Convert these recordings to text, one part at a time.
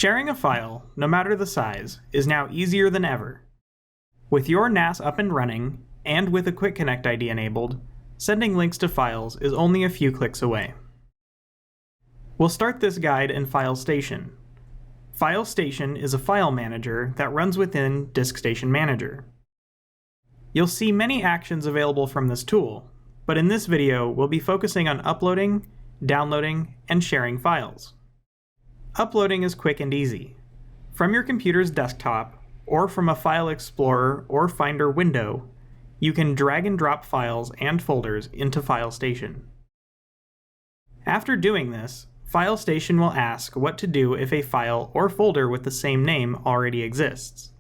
Sharing a file, no matter the size, is now easier than ever. With your NAS up and running, and with a Quick Connect ID enabled, sending links to files is only a few clicks away. We'll start this guide in File Station. File Station is a file manager that runs within DiskStation Manager. You'll see many actions available from this tool, but in this video we'll be focusing on uploading, downloading, and sharing files. Uploading is quick and easy. From your computer's desktop, or from a File Explorer or Finder window, you can drag and drop files and folders into File Station. After doing this, File Station will ask what to do if a file or folder with the same name already exists.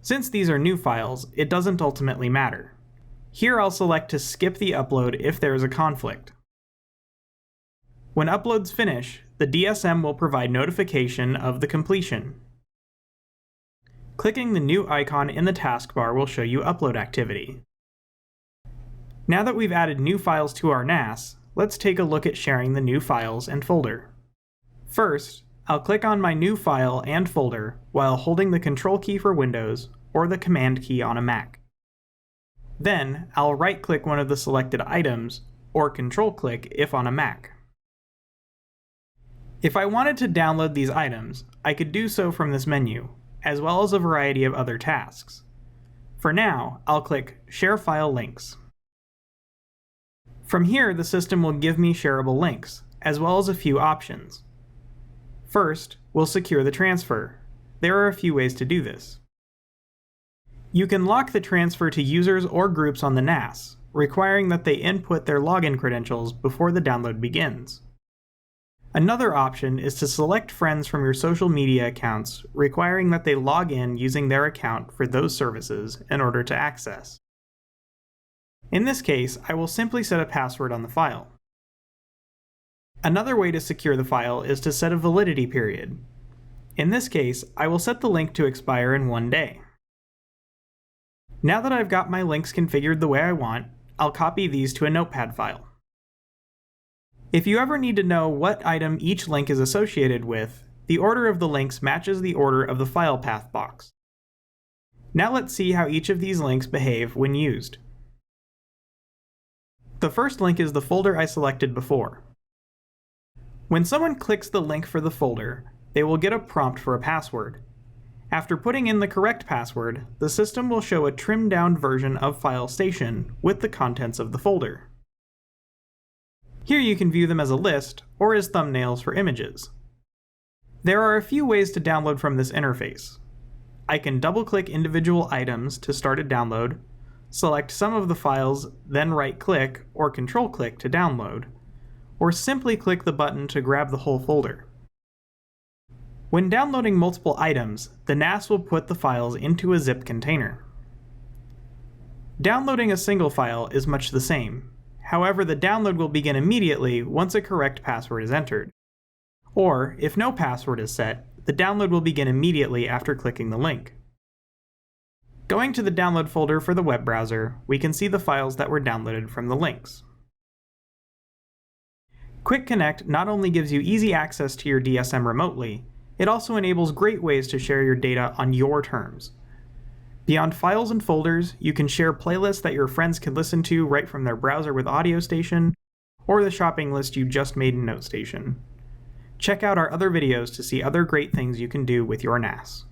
Since these are new files, it doesn't ultimately matter. Here I'll select to skip the upload if there is a conflict. When uploads finish, the DSM will provide notification of the completion. Clicking the new icon in the taskbar will show you upload activity. Now that we've added new files to our NAS, let's take a look at sharing the new files and folder. First, I'll click on my new file and folder while holding the Control key for Windows or the Command key on a Mac. Then, I'll right-click one of the selected items, or Control-click if on a Mac. If I wanted to download these items, I could do so from this menu, as well as a variety of other tasks. For now, I'll click Share File Links. From here, the system will give me shareable links, as well as a few options. First, we'll secure the transfer. There are a few ways to do this. You can lock the transfer to users or groups on the NAS, requiring that they input their login credentials before the download begins. Another option is to select friends from your social media accounts, requiring that they log in using their account for those services in order to access. In this case, I will simply set a password on the file. Another way to secure the file is to set a validity period. In this case, I will set the link to expire in 1 day. Now that I've got my links configured the way I want, I'll copy these to a notepad file. If you ever need to know what item each link is associated with, the order of the links matches the order of the file path box. Now let's see how each of these links behave when used. The first link is the folder I selected before. When someone clicks the link for the folder, they will get a prompt for a password. After putting in the correct password, the system will show a trimmed-down version of File Station with the contents of the folder. Here you can view them as a list, or as thumbnails for images. There are a few ways to download from this interface. I can double-click individual items to start a download, select some of the files, then right-click or Control-click to download, or simply click the button to grab the whole folder. When downloading multiple items, the NAS will put the files into a zip container. Downloading a single file is much the same. However, the download will begin immediately once a correct password is entered. Or, if no password is set, the download will begin immediately after clicking the link. Going to the download folder for the web browser, we can see the files that were downloaded from the links. Quick Connect not only gives you easy access to your DSM remotely, it also enables great ways to share your data on your terms. Beyond files and folders, you can share playlists that your friends can listen to right from their browser with Audio Station, or the shopping list you just made in NoteStation. Check out our other videos to see other great things you can do with your NAS.